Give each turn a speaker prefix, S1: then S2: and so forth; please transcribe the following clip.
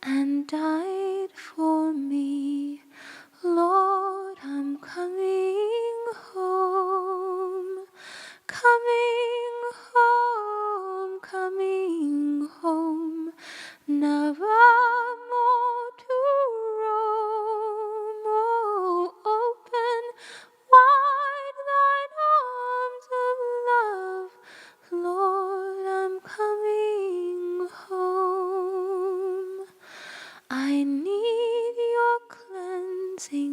S1: and died for me. Lord, I'm coming home, coming home, coming home, never more to roam. Oh, open wide thine arms of love, Lord, I'm coming home. I need your cleansing